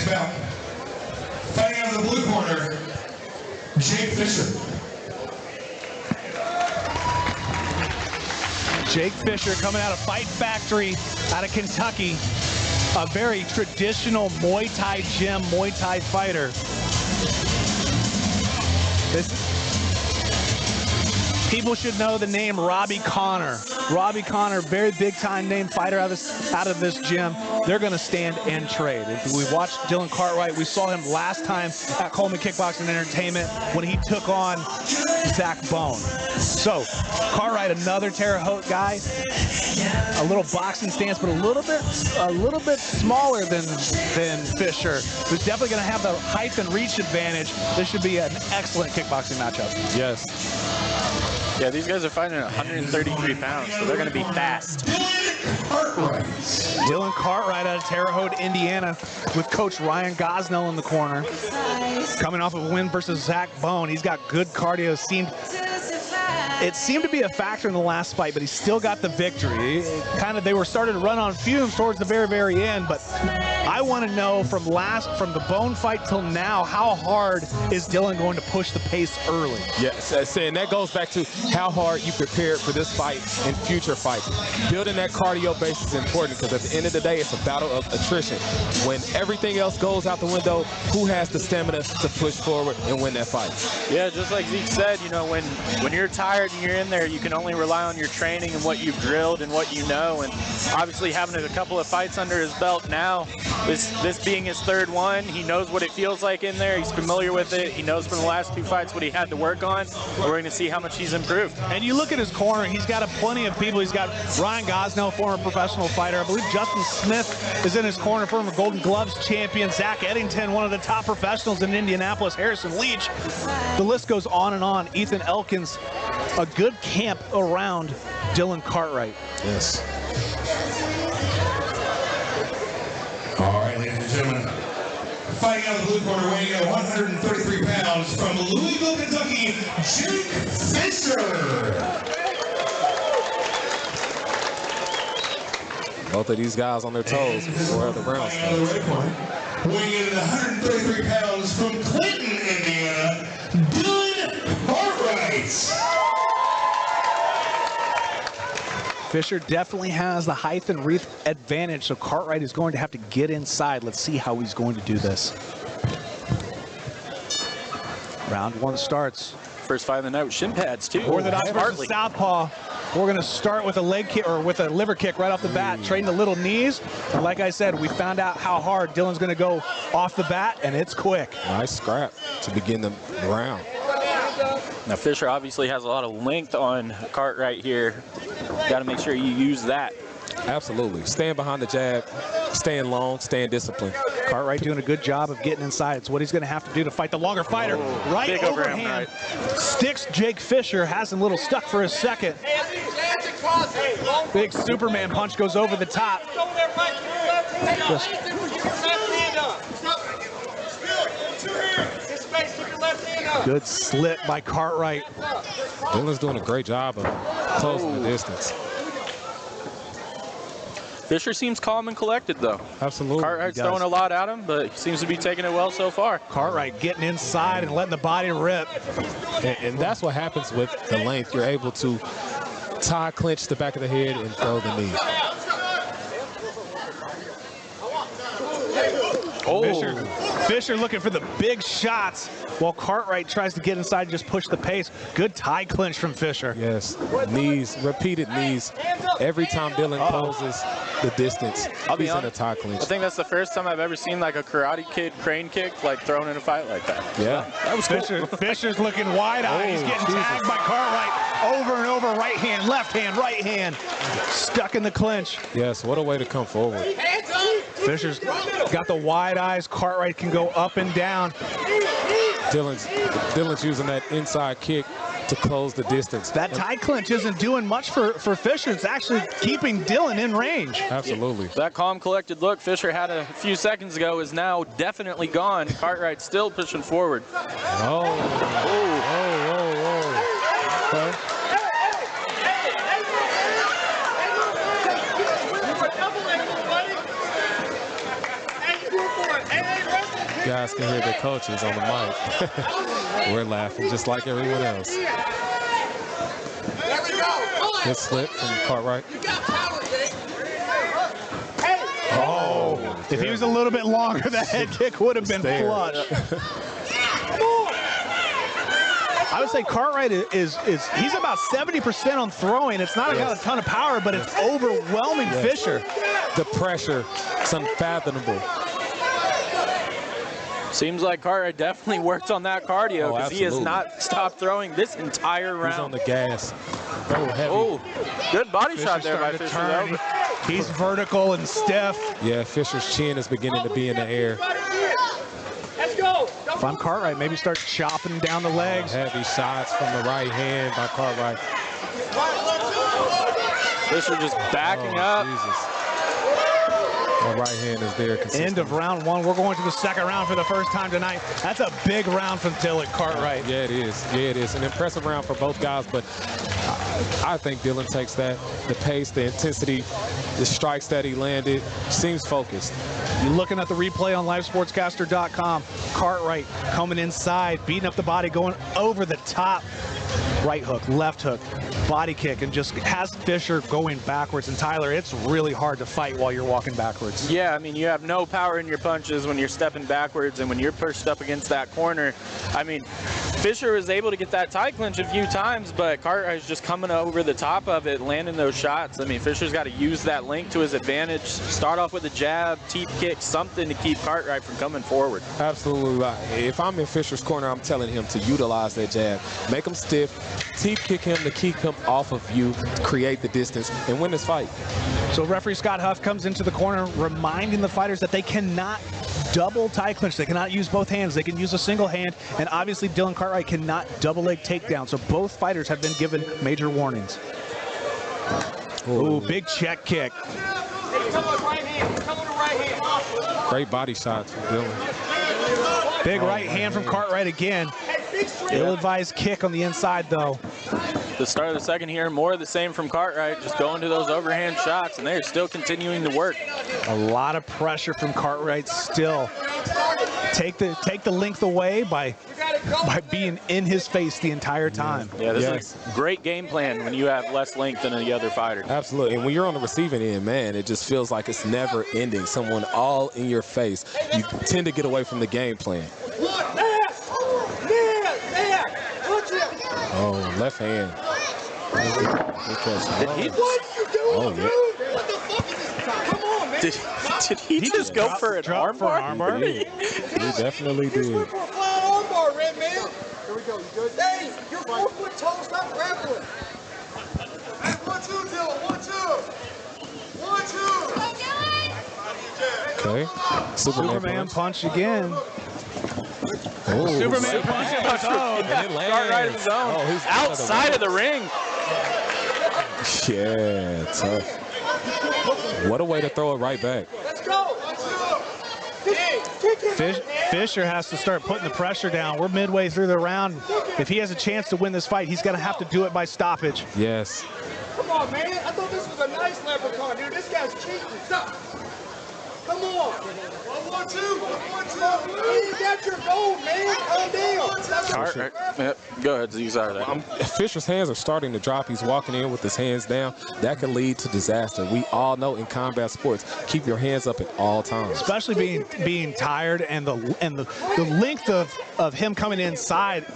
back. Fighting out of the blue corner, Jake Fischer. Jake Fischer coming out of Fight Factory out of Kentucky. A very traditional Muay Thai gym, Muay Thai fighter. People should know the name Robbie Connor. Robbie Connor, very big time name fighter out of this gym. They're going to stand and trade. If we watched Dylan Cartwright, we saw him last time at Coleman Kickboxing Entertainment when he took on Zach Bone. So Cartwright, another Terre Haute guy, a little boxing stance, but a little bit smaller than Fischer, who's definitely going to have the height and reach advantage. This should be an excellent kickboxing matchup. Yes. Yeah, these guys are fighting at 133 pounds, so they're going to be fast. Dylan Cartwright out of Terre Haute, Indiana, with Coach Ryan Gosnell in the corner. Coming off of a win versus Zach Bone. He's got good cardio. It seemed to be a factor in the last fight, but he still got the victory. They were starting to run on fumes towards the very, very end, but I want to know from the Bone fight till now, how hard is Dylan going to push the pace early? Yes, and that goes back to how hard you prepare for this fight and future fights. Building that cardio base is important because at the end of the day, it's a battle of attrition. When everything else goes out the window, who has the stamina to push forward and win that fight? Yeah, just like Zeke said, you know, when you're tired and you're in there, you can only rely on your training and what you've drilled and what you know. And obviously having a couple of fights under his belt now, this being his third one, he knows what it feels like in there. He's familiar with it. He knows from the last two fights what he had to work on. We're going to see how much he's improved. And you look at his corner, he's got plenty of people. He's got Ryan Gosnell, former professional fighter. I believe Justin Smith is in his corner, former Golden Gloves champion. Zach Eddington, one of the top professionals in Indianapolis. Harrison Leach. The list goes on and on. Ethan Elkins, a good camp around Dylan Cartwright. Yes. All right, ladies and gentlemen, fighting out of the blue corner, weighing in at 133 pounds from Louisville, Kentucky, Jake Fischer. Both of these guys on their toes before the round starts. Weighing in at 133 pounds from Clinton, Indiana, Dylan Cartwright. Fischer definitely has the height and reach advantage, so Cartwright is going to have to get inside. Let's see how he's going to do this. Round one starts. First fight of the night with shin pads, too. Orthodox versus southpaw. We're going to start with a leg kick, or with a liver kick right off the bat, trading the little knees. And like I said, we found out how hard Dylan's going to go off the bat, and it's quick. Nice scrap to begin the round. Now, Fischer obviously has a lot of length on Cartwright here. Got to make sure you use that. Absolutely. Staying behind the jab, staying long, staying disciplined. Cartwright doing a good job of getting inside. It's what he's going to have to do to fight the longer fighter. Right big overhand. Sticks Jake Fischer, has him a little stuck for a second. Big Superman punch goes over the top. Good slit by Cartwright. Dylan's doing a great job of closing the distance. Fischer seems calm and collected, though. Absolutely. Cartwright's throwing a lot at him, but he seems to be taking it well so far. Cartwright getting inside and letting the body rip. And that's what happens with the length. You're able to tie, clinch the back of the head, and throw the knee. Fischer looking for the big shots while Cartwright tries to get inside and just push the pace. Good tie clinch from Fischer. Yes, knees, repeated knees. Every time Dylan closes the distance, he's in a tie clinch. I think that's the first time I've ever seen like a Karate Kid crane kick like thrown in a fight like that. Yeah, that was Fischer. Cool. Fischer's looking wide-eyed. He's getting tagged by Cartwright over and over. Right hand, left hand, right hand. Stuck in the clinch. Yes, what a way to come forward. Fischer's got the wide eyes. Cartwright can go up and down. Dylan's using that inside kick to close the distance. That tie clinch isn't doing much for Fischer. It's actually keeping Dylan in range. Absolutely. That calm, collected look Fischer had a few seconds ago is now definitely gone. Cartwright still pushing forward. Okay. Hey, guys can hear their coaches on the mic. We're laughing just like everyone else. Good slip from Cartwright. Oh, if he was a little bit longer, that head kick would have been flush. I would say Cartwright is he's about 70% on throwing. It's not got a ton of power, but it's overwhelming Fischer. The pressure, it's unfathomable. Seems like Cartwright definitely worked on that cardio because he has not stopped throwing this entire round. He's on the gas. Oh, heavy. Oh, good body shot there by Fischer. Turn. He's vertical and stiff. Yeah, Fischer's chin is beginning to be in the air. Let's go. If I'm Cartwright, maybe start chopping down the legs. Heavy shots from the right hand by Cartwright. Fischer just backing up. Jesus. The right hand is there consistently. End of round one. We're going to the second round for the first time tonight. That's a big round from Dylan Cartwright. Yeah, it is. Yeah, it is. An impressive round for both guys, but I think Dylan takes that. The pace, the intensity, the strikes that he landed, seems focused. You're looking at the replay on livesportscaster.com. Cartwright coming inside, beating up the body, going over the top. Right hook, left hook, body kick, and just has Fischer going backwards. And Tyler, it's really hard to fight while you're walking backwards. Yeah, I mean, you have no power in your punches when you're stepping backwards, and when you're pushed up against that corner. I mean, Fischer was able to get that tie clinch a few times, but Cartwright's just coming over the top of it, landing those shots. I mean, Fischer's got to use that length to his advantage, start off with a jab, teep kick, something to keep Cartwright from coming forward. Absolutely right. If I'm in Fischer's corner, I'm telling him to utilize that jab. Make him stiff, teep kick him to keep him off of you, create the distance, and win this fight. So referee Scott Huff comes into the corner, reminding the fighters that they cannot double tie clinch. They cannot use both hands. They can use a single hand, and obviously Dylan Cartwright cannot double leg takedown. So both fighters have been given major warnings. Ooh, big check kick. Great body shots from Dylan. Big right hand from Cartwright again. Ill-advised kick on the inside, though. The start of the second here, more of the same from Cartwright, just going to those overhand shots, and they're still continuing to work. A lot of pressure from Cartwright still. Take the length away by being in his face the entire time. Yeah, this is a great game plan when you have less length than the other fighter. Absolutely, and when you're on the receiving end, man, it just feels like it's never ending. Someone all in your face. You tend to get away from the game plan. Oh, left hand. Did he? Oh, yeah. What the fuck is this? Come on, man. Did he just go for an armbar? He definitely did. You went for a flying armbar, Red Man. Here we go. You good? Hey, you're 4 foot tall. Stop grappling. Hey, 1-2, Dylan. 1-2. 1-2. Okay. Superman punch again. Oh, Superman punch. Oh, Cartwright of his own. Oh, he's outside of the ring. Yeah, tough. What a way to throw it right back. Let's go. 1-2. Fischer has to start putting the pressure down. We're midway through the round. If he has a chance to win this fight, he's going to have to do it by stoppage. Yes. Come on, man. I thought this was a nice leprechaun, dude. This guy's cheating. Stop. Come on. 1-2. 1-2. You got your gold, man. Calm down. Go ahead, Z. Sorry. Fischer's hands are starting to drop. He's walking in with his hands down. That could lead to disaster. We all know in combat sports, keep your hands up at all times. Especially being tired and the length of him coming inside.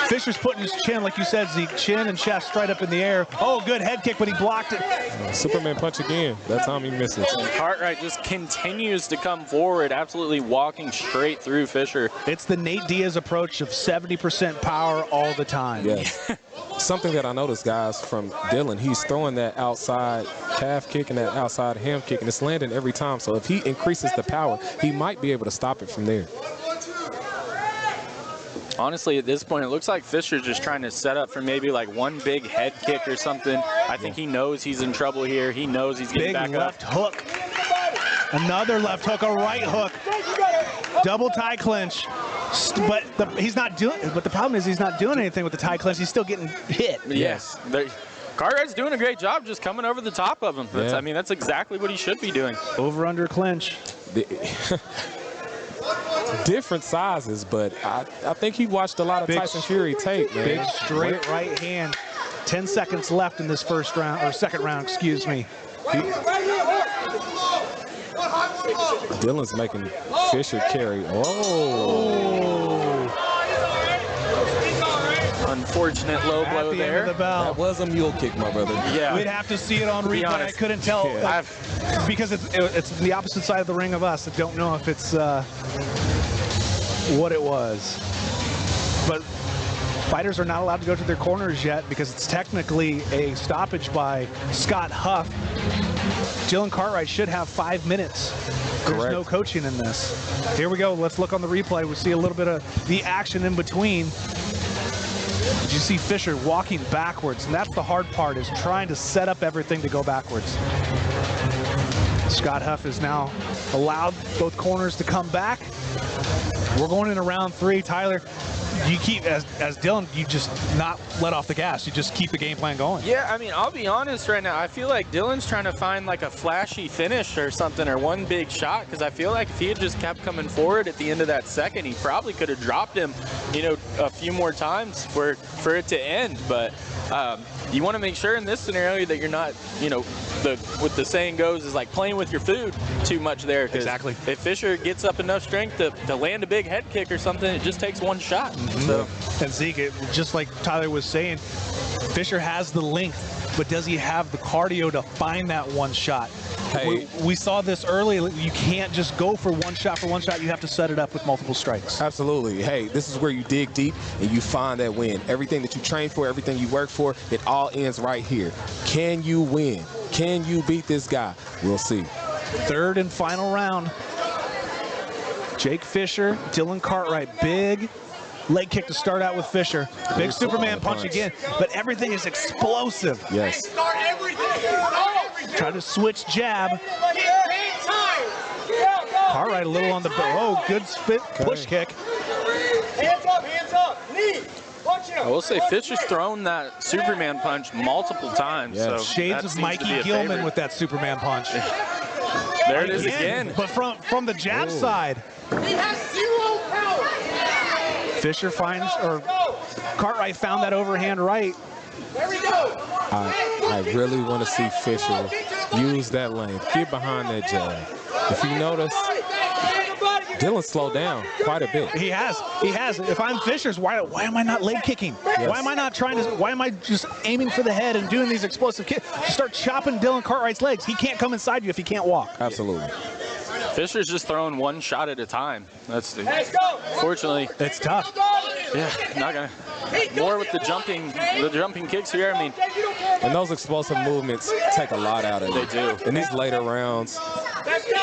Fischer's putting his chin, like you said, Zeke, chin and chest straight up in the air. Oh, good head kick, but he blocked it. Superman punch again. That time he misses. Cartwright just continues to come forward, absolutely walking straight through Fischer. It's the Nate Diaz approach of 70% power all the time. Yes. Something that I noticed, guys, from Dylan, he's throwing that outside calf kick and that outside ham kick, and it's landing every time. So if he increases the power, he might be able to stop it from there. Honestly, at this point, it looks like Fischer's just trying to set up for maybe like one big head kick or something. I think he knows he's in trouble here. He knows he's getting back up. Big left hook. Another left hook, a right hook. Double tie clinch. But he's not doing. But the problem is he's not doing anything with the tie clinch. He's still getting hit. Yes. Cartwright's doing a great job just coming over the top of him. I mean, that's exactly what he should be doing. Over under clinch. different sizes, but I think he watched a lot of Tyson Fury tape, man. Big straight right hand. 10 seconds left in this first round, or second round, excuse me. Dylan's making Fischer carry. Oh. Unfortunate low blow At the there. end of the bell. That was a mule kick, my brother. Yeah. We'd have to see it on replay. I honest. couldn't tell because it's the opposite side of the ring of us. I don't know if it's what it was. But fighters are not allowed to go to their corners yet because it's technically a stoppage by Scott Huff. Dylan Cartwright should have 5 minutes. There's Correct. no coaching in this. Here we go. Let's look on the replay. We see a little bit of the action in between. Did you see Fischer walking backwards? And that's the hard part, is trying to set up everything to go backwards. Scott Huff is now allowed both corners to come back. We're going into round 3. Tyler, you keep, as Dylan, you just not let off the gas. You just keep the game plan going. Yeah, I mean, I'll be honest right now. I feel like Dylan's trying to find like a flashy finish or something, or one big shot, because I feel like if he had just kept coming forward at the end of that second, he probably could have dropped him, you know, a few more times for it to end. But you want to make sure in this scenario that you're not, you know, what the saying goes is like playing with your food too much there. Exactly. If Fischer gets up enough strength to land a big head kick or something, it just takes one shot. So. And Zeke, just like Tyler was saying, Fischer has the length, but does he have the cardio to find that one shot? Hey. We saw this early. You can't just go for one shot. You have to set it up with multiple strikes. Absolutely. Hey, this is where you dig deep and you find that win. Everything that you train for, everything you work for, it all ends right here. Can you win? Can you beat this guy? We'll see. Third and final round. Jake Fischer, Dylan Cartwright. Big leg kick to start out with Fischer. Big Superman punch again, but everything is explosive. Yes. Start everything. Try to switch jab. Cartwright a little on the oh, good spit push kick. Hands up, knee. Punch him. I will say Fischer's thrown that Superman punch multiple times. Yes. So Shades that of seems to Mikey be a Gilman favorite. with that Superman punch. There it is again. But from the jab side. He has 0 power. Fischer finds, or Cartwright found that overhand right. There we go. I really want to see Fischer use that length. Get behind that jab. If you notice, Dylan slowed down quite a bit. He has. If I'm Fischer's, why am I not leg kicking? Yes. Why am I not trying to, why am I just aiming for the head and doing these explosive kicks? Start chopping Dylan Cartwright's legs. He can't come inside you if he can't walk. Absolutely. Fischer's just throwing one shot at a time. That's Let's go. fortunately, It's tough. yeah, not gonna. More with the jumping kicks here. I mean, And those explosive movements take a lot out of it. They do. In these later rounds, Let's go.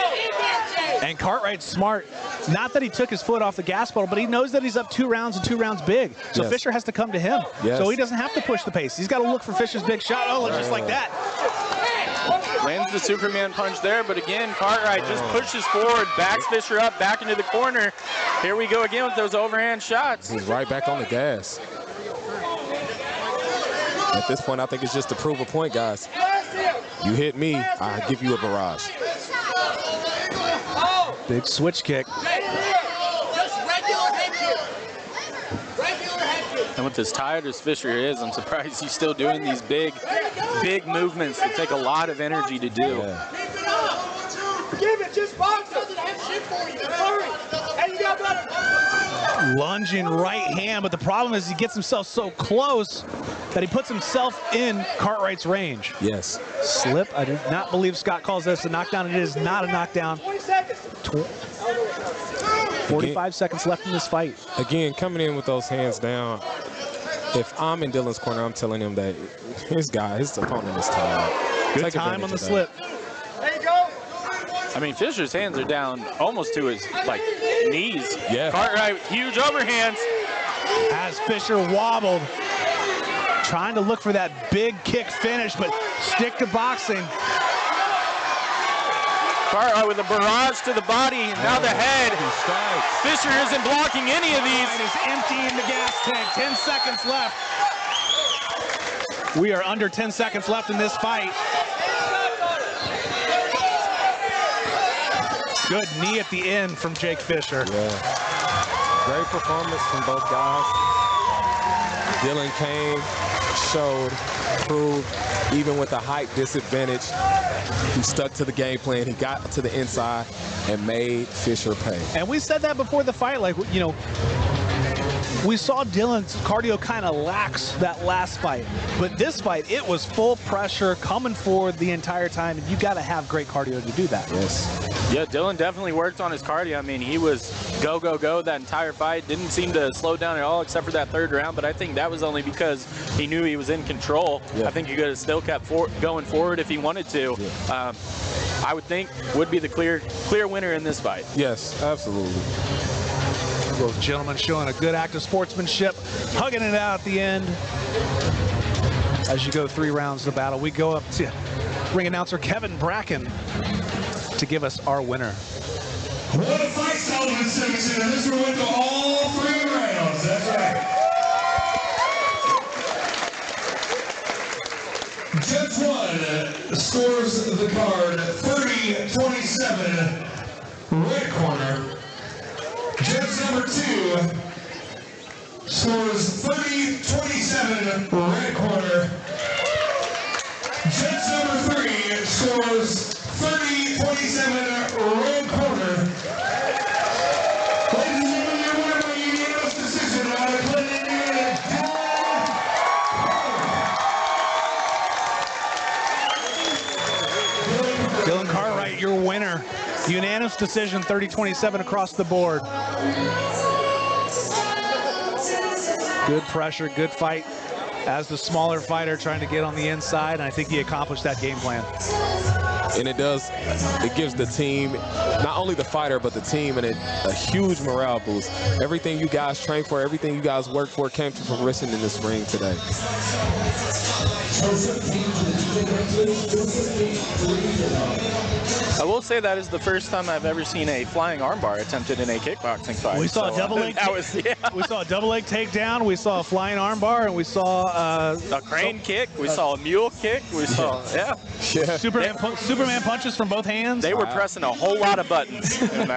And Cartwright's smart. Not that he took his foot off the gas pedal, but he knows that he's up 2 rounds and 2 rounds big. So Yes. Fischer has to come to him. Yes. So he doesn't have to push the pace. He's got to look for Fischer's big shot. Oh, just like that. lands the Superman punch there, but again, Cartwright just pushes forward, backs Fischer up, back into the corner. Here we go again with those overhand shots. he's right back on the gas. At this point, I think it's just to prove a point, guys. You hit me, I give you a barrage. Big switch kick. Just regular head kick. Regular head kick. And with as tired as Fischer is, I'm surprised he's still doing these big movements that take a lot of energy to do. Yeah. Keep it up. Give it, just box it. Doesn't have shit for you. Hurry. And you got better. Lunging right hand, but the problem is he gets himself so close that he puts himself in Cartwright's range. Yes. Slip. I do not believe Scott calls this a knockdown. It is not a knockdown. 20 seconds. 45 seconds left in this fight. Again, coming in with those hands down, if I'm in Dylan's corner, I'm telling him that his opponent is tired. Good Take time on the advantage of slip. There you go. I mean, Fischer's hands are down almost to his knees. Yeah. Cartwright, huge overhands. As Fischer wobbled, trying to look for that big kick finish, but stick to boxing. Cartwright with a barrage to the body, and now the head. Fischer isn't blocking any of these. Is emptying the gas tank. 10 seconds left. We are under 10 seconds left in this fight. Good knee at the end from Jake Fischer. Yeah. Great performance from both guys. Dylan came, showed, proved, even with the height disadvantage, he stuck to the game plan. He got to the inside and made Fischer pay. And we said that before the fight, like, you know, we saw Dylan's cardio kind of lax that last fight, but this fight, it was full pressure, coming forward the entire time, and you got to have great cardio to do that. Yes. Yeah, Dylan definitely worked on his cardio. I mean, he was go, go, go that entire fight. Didn't seem to slow down at all except for that third round, but I think that was only because he knew he was in control. Yeah. I think he could have still kept going forward if he wanted to. Yeah. I would think would be the clear winner in this fight. Yes, absolutely. Both gentlemen showing a good act of sportsmanship, hugging it out at the end. As you go 3 rounds of the battle, we go up to ring announcer Kevin Bracken to give us our winner. What a fight, Sullivan Civic Center. This one went to all 3 rounds. That's right. Judge 1 scores the card 30-27, red corner. Judge number 2 scores 30-27, red corner. Judge number 3 scores 30-27, red corner. Ladies and gentlemen, your winner by unanimous decision on the Dylan Cartwright, your winner. Unanimous decision, 30-27 across the board. Good pressure, good fight as the smaller fighter trying to get on the inside, and I think he accomplished that game plan. And it gives the team, not only the fighter, but the team, and a huge morale boost. Everything you guys trained for, everything you guys worked for came to fruition in this ring today. I will say that is the first time I've ever seen a flying armbar attempted in a kickboxing fight. We saw a double leg. We saw a double leg takedown. We saw a flying armbar, and we saw a crane kick. We saw a mule kick. We saw Superman punches from both hands. They were pressing a whole lot of buttons in that.